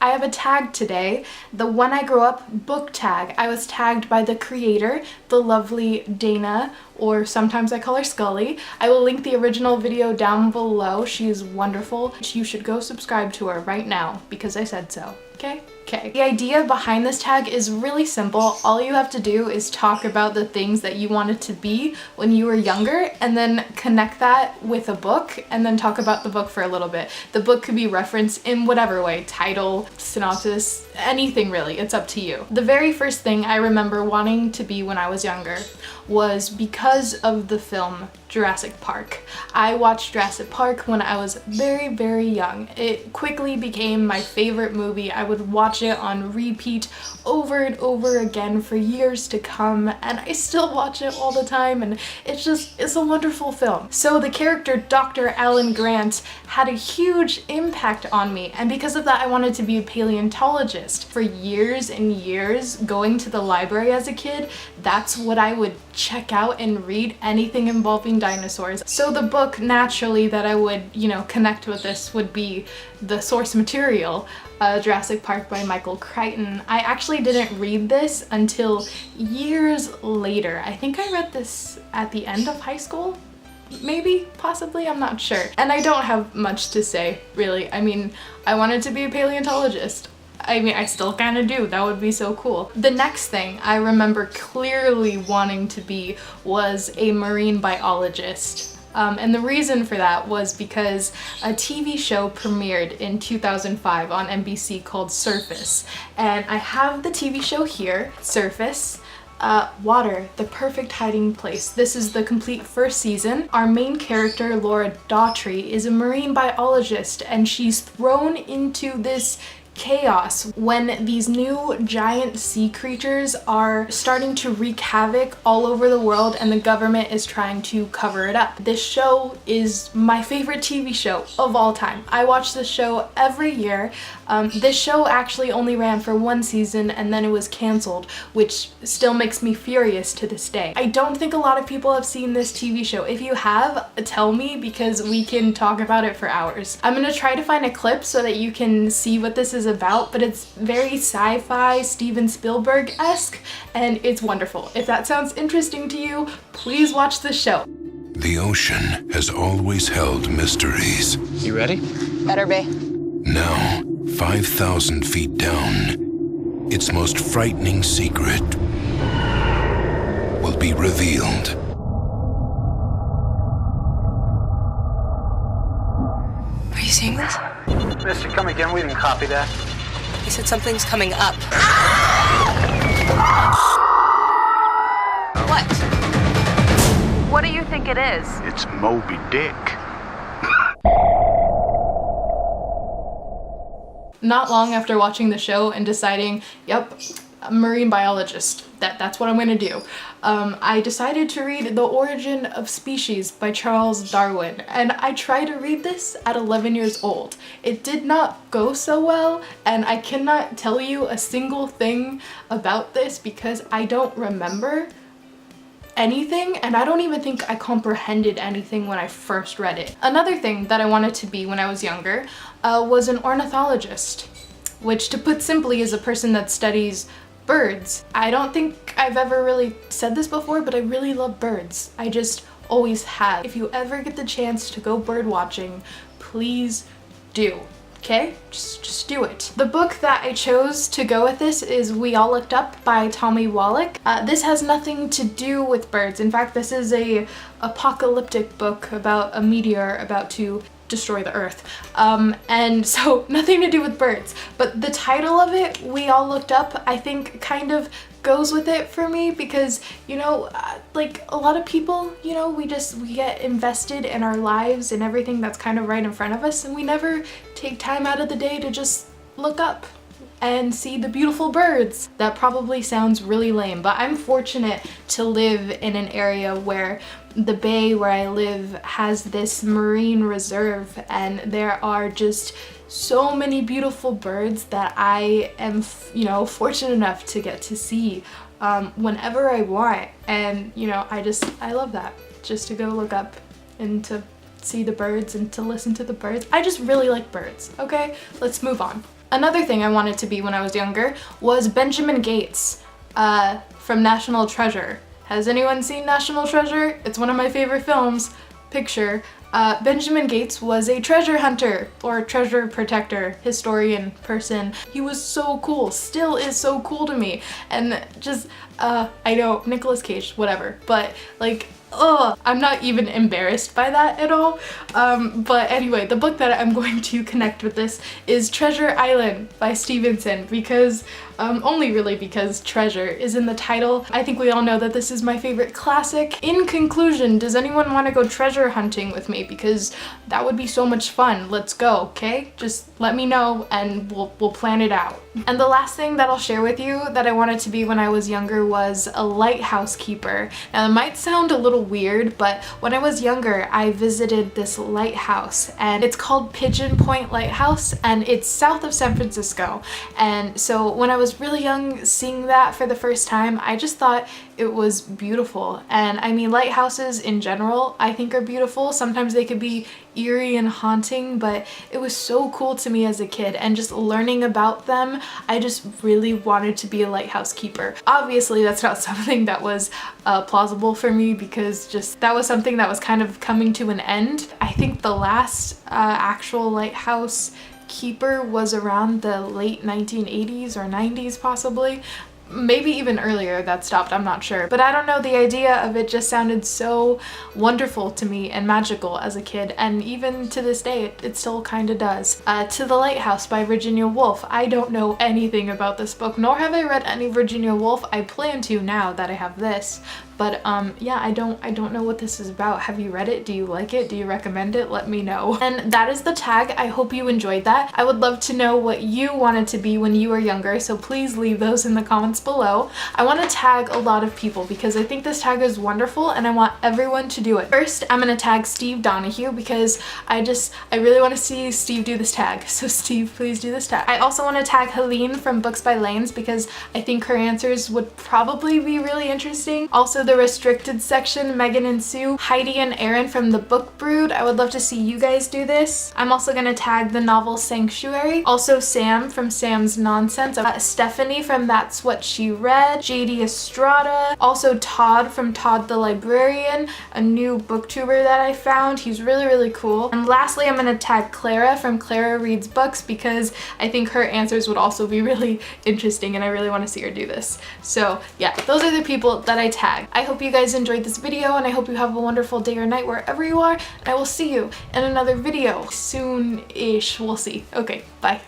I have a tag today, the When I Grow Up book tag. I was tagged by the creator, the lovely Dana, or sometimes I call her Scully. I will link the original video down below. She is wonderful. You should go subscribe to her right now because I said so, okay? Okay. The idea behind this tag is really simple. All you have to do is talk about the things that you wanted to be when you were younger and then connect that with a book and then talk about the book for a little bit. The book could be referenced in whatever way, title, synopsis, anything really, it's up to you. The very first thing I remember wanting to be when I was younger was because of the film Jurassic Park. I watched Jurassic Park when I was very, very young. It quickly became my favorite movie. I would watch it on repeat over and over again for years to come, and I still watch it all the time, and it's a wonderful film. So the character Dr. Alan Grant had a huge impact on me, and because of that I wanted to be a paleontologist. For years and years, going to the library as a kid, that's what I would check out and read, anything involving dinosaurs. So the book naturally that I would, connect with this would be the source material, Jurassic Park by Michael Crichton. I actually didn't read this until years later. I think I read this at the end of high school. Maybe, possibly, I'm not sure. And I don't have much to say, really. I mean, I wanted to be a paleontologist. I mean, I still kind of do. That would be so cool. The next thing I remember clearly wanting to be was a marine biologist. And the reason for that was because a TV show premiered in 2005 on NBC called Surface. And I have the TV show here, Surface. Water, the perfect hiding place. This is the complete first season. Our main character, Laura Daughtry, is a marine biologist, and she's thrown into this chaos when these new giant sea creatures are starting to wreak havoc all over the world and the government is trying to cover it up. This show is my favorite TV show of all time. I watch this show every year. This show actually only ran for one season and then it was canceled, which still makes me furious to this day. I don't think a lot of people have seen this TV show. If you have, tell me because we can talk about it for hours. I'm gonna try to find a clip so that you can see what this is about, but it's very sci-fi, Steven Spielberg-esque, and it's wonderful. If that sounds interesting to you, please watch this show. The ocean has always held mysteries. You ready? Better be. Now, 5,000 feet down, its most frightening secret will be revealed. Are you seeing this? Mister, come again. We didn't copy that. He said something's coming up. What? What do you think it is? It's Moby Dick. Not long after watching the show and deciding, yep, a marine biologist, that's what I'm gonna do, I decided to read The Origin of Species by Charles Darwin, and I tried to read this at 11 years old. It did not go so well, and I cannot tell you a single thing about this because I don't remember anything, and I don't even think I comprehended anything when I first read it. Another thing that I wanted to be when I was younger was an ornithologist, which, to put simply, is a person that studies birds. I don't think I've ever really said this before, but I really love birds. I just always have. If you ever get the chance to go bird watching, please do. Okay? Just do it. The book that I chose to go with this is We All Looked Up by Tommy Wallach. This has nothing to do with birds. In fact, this is a apocalyptic book about a meteor about to destroy the earth. And so nothing to do with birds. But the title of it, We All Looked Up, I think kind of goes with it for me because, like a lot of people, we get invested in our lives and everything that's kind of right in front of us, and we never take time out of the day to just look up and see the beautiful birds. That probably sounds really lame, but I'm fortunate to live in an area where the bay where I live has this marine reserve, and there are just so many beautiful birds that I am, fortunate enough to get to see whenever I want. And, I love that. Just to go look up and to see the birds and to listen to the birds. I just really like birds, okay? Let's move on. Another thing I wanted to be when I was younger was Benjamin Gates from National Treasure. Has anyone seen National Treasure? It's one of my favorite films. Picture. Benjamin Gates was a treasure hunter or treasure protector, historian person. He was so cool, still is so cool to me. And just, I know, Nicolas Cage, whatever, but like, I'm not even embarrassed by that at all. But anyway, the book that I'm going to connect with this is Treasure Island by Stevenson, because only really because treasure is in the title. I think we all know that this is my favorite classic. In conclusion, does anyone want to go treasure hunting with me? Because that would be so much fun. Let's go, okay? Just let me know and we'll plan it out. And the last thing that I'll share with you that I wanted to be when I was younger was a lighthouse keeper. Now, it might sound a little weird, but when I was younger, I visited this lighthouse, and it's called Pigeon Point Lighthouse, and it's south of San Francisco. And so when I was really young, seeing that for the first time, I just thought it was beautiful. And I mean, lighthouses in general, I think are beautiful. Sometimes they could be eerie and haunting, but it was so cool to me as a kid, and just learning about them, I just really wanted to be a lighthouse keeper. Obviously, that's not something that was plausible for me, because just that was something that was kind of coming to an end. I think the last actual lighthouse keeper was around the late 1980s or 90s possibly. Maybe even earlier that stopped, I'm not sure. But I don't know, the idea of it just sounded so wonderful to me and magical as a kid, and even to this day it still kind of does. To the Lighthouse by Virginia Woolf. I don't know anything about this book, nor have I read any Virginia Woolf. I plan to now that I have this. But yeah, I don't know what this is about. Have you read it? Do you like it? Do you recommend it? Let me know. And that is the tag. I hope you enjoyed that. I would love to know what you wanted to be when you were younger, so please leave those in the comments below. I want to tag a lot of people because I think this tag is wonderful and I want everyone to do it. First, I'm going to tag Steve Donahue because I really want to see Steve do this tag. So Steve, please do this tag. I also want to tag Helene from Books by Lanes because I think her answers would probably be really interesting. Also, the restricted section, Megan and Sue, Heidi and Aaron from The Book Brood. I would love to see you guys do this. I'm also going to tag the novel Sanctuary. Also Sam from Sam's Nonsense. Stephanie from That's What She Read. JD Estrada. Also Todd from Todd the Librarian, a new booktuber that I found. He's really, really cool. And lastly, I'm going to tag Clara from Clara Reads Books because I think her answers would also be really interesting and I really want to see her do this. So yeah, those are the people that I tag. I hope you guys enjoyed this video and I hope you have a wonderful day or night wherever you are, and I will see you in another video soon-ish. We'll see. Okay, bye.